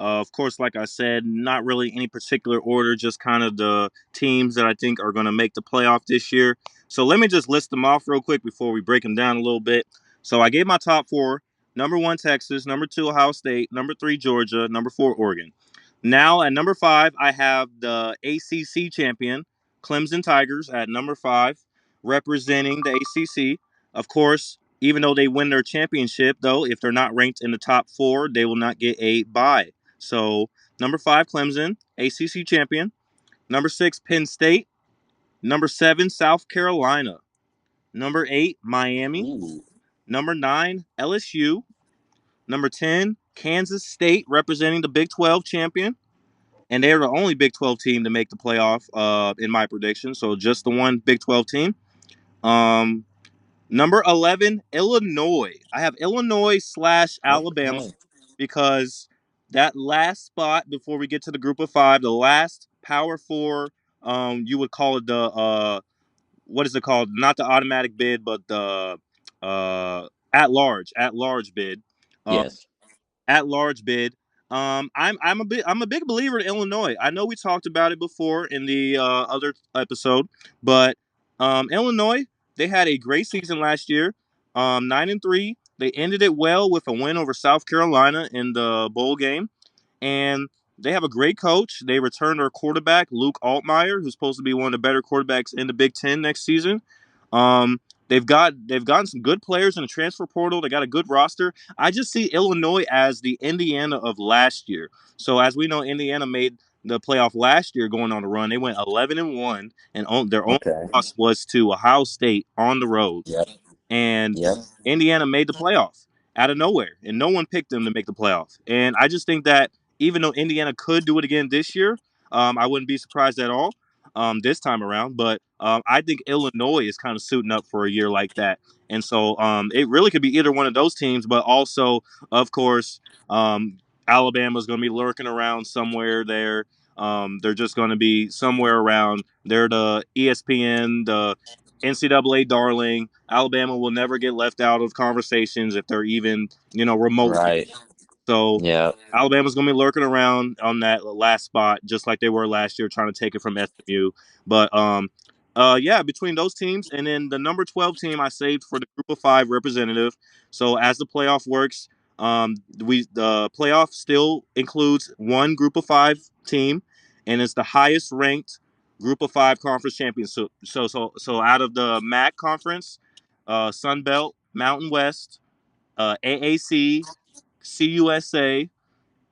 Of course, like I said, not really any particular order, just kind of the teams that I think are going to make the playoff this year. So let me just list them off real quick before we break them down a little bit. So I gave my top four: number one, Texas; number two, Ohio State; number three, Georgia; number four, Oregon. Now at number five, I have the ACC champion, Clemson Tigers, at number five, representing the ACC. Of course, even though they win their championship, though, if they're not ranked in the top four, they will not get a bye. So, number five, Clemson, ACC champion. Number six, Penn State. Number seven, South Carolina. Number eight, Miami. Ooh. Number nine, LSU. Number 10, Kansas State, representing the Big 12 champion. And they're the only Big 12 team to make the playoff in my prediction. So, just the one Big 12 team. Um, Number 11, Illinois. I have Illinois slash Alabama Okay. because that last spot before we get to the group of five, the last Power Four, you would call it the what is it called? Not the automatic bid, but the at large bid. Um, Yes. at large bid. I'm a big believer in Illinois. I know we talked about it before in the other episode, but Illinois, they had a great season last year. 9-3. They ended it well with a win over South Carolina in the bowl game, and they have a great coach. They returned their quarterback Luke Altmaier, who's supposed to be one of the better quarterbacks in the Big Ten next season. Um, they've gotten some good players in the transfer portal. They got a good roster. I just see Illinois as the Indiana of last year. So as we know, Indiana made the playoff last year going on a run. They went 11-1, and their only Okay. loss was to Ohio State on the road. Yep. And Yep. Indiana made the playoff out of nowhere, and no one picked them to make the playoff. And I just think that even though Indiana could do it again this year, I wouldn't be surprised at all this time around. But I think Illinois is kind of suiting up for a year like that, and so it really could be either one of those teams. But also, of course, Alabama's going to be lurking around somewhere there. They're just going to be somewhere around. They're the ESPN, the NCAA darling. Alabama will never get left out of conversations if they're even, remotely. Right. So Yeah. Alabama's going to be lurking around on that last spot, just like they were last year, trying to take it from SMU. But yeah, between those teams and then the number 12 team, I saved for the Group of Five representative. So as the playoff works, the playoff still includes one Group of Five team, and it's the highest ranked Group of Five conference champions. So out of the MAC conference, Sun Belt, Mountain West, AAC, CUSA,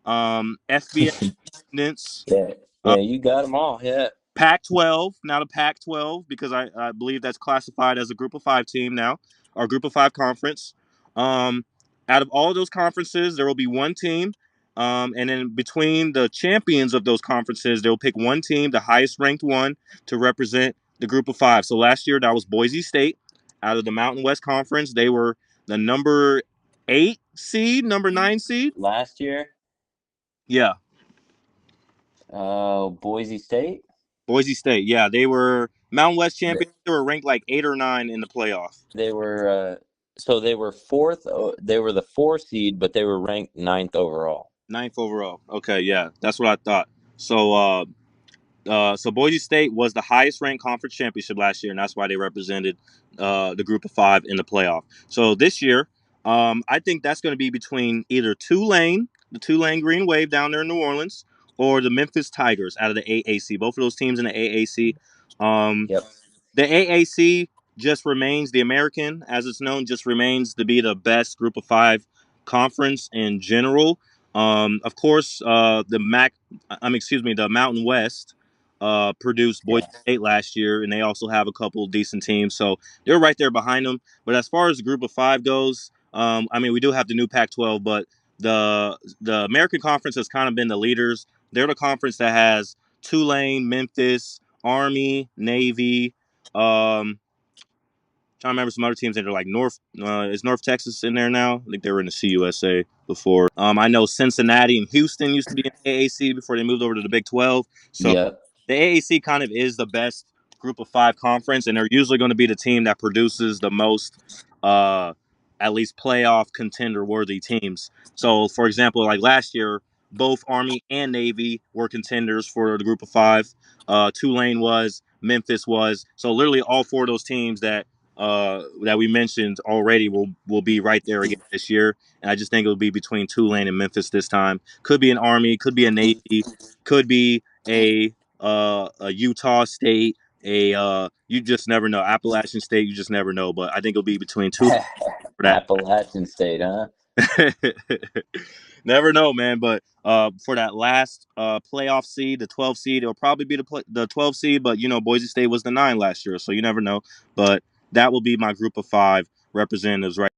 FBS, Independence, Yeah. uh, Yeah. You got them all. Yeah. Pac-12. Now the Pac-12 because I believe that's classified as a Group of Five team now, or Group of Five conference. Um, Out of all of those conferences, there will be one team. And then between the champions of those conferences, they'll pick one team, the highest ranked one, to represent the Group of Five. So last year that was Boise State. Out of the Mountain West Conference, they were the number eight seed, number nine seed. Last year, Yeah, Boise State. Boise State. Yeah, they were Mountain West champions. They were ranked like eight or nine in the playoff. They were so they were fourth. They were the four seed, but they were ranked ninth overall. Ninth overall. Okay, yeah, that's what I thought. So, so Boise State was the highest ranked conference championship last year, and that's why they represented the Group of Five in the playoff. So this year, I think that's going to be between either the Tulane Green Wave down there in New Orleans, or the Memphis Tigers out of the AAC. Both of those teams in the AAC. Um, Yep. The AAC just remains the American, as it's known, just remains to be the best Group of Five conference in general. Of course, the Mountain West produced Boise Yeah. State last year, and they also have a couple of decent teams, so they're right there behind them. But as far as the Group of Five goes, we do have the new Pac-12, but the American Conference has kind of been the leaders. They're the conference that has Tulane, Memphis, Army, Navy. Trying to remember some other teams that are like North. Is North Texas in there now? I think they were in the CUSA before. I know Cincinnati and Houston used to be in AAC before they moved over to the Big 12. So Yep. the AAC kind of is the best Group of Five conference, and they're usually going to be the team that produces the most, uh, at least playoff contender worthy teams. So, for example, like last year, both Army and Navy were contenders for the group of five. Tulane was, Memphis was. So literally all four of those teams that we mentioned already will be right there again this year. And I just think it'll be between Tulane and Memphis this time. Could be an Army, could be a Navy, could be a Utah State, you just never know. Appalachian State, you just never know. But I think it'll be between two for that. Appalachian State, huh? Never know, man. But for that last playoff seed, the 12 seed, it'll probably be the 12 seed. But Boise State was the 9 last year, so you never know. But that will be my group of five representatives right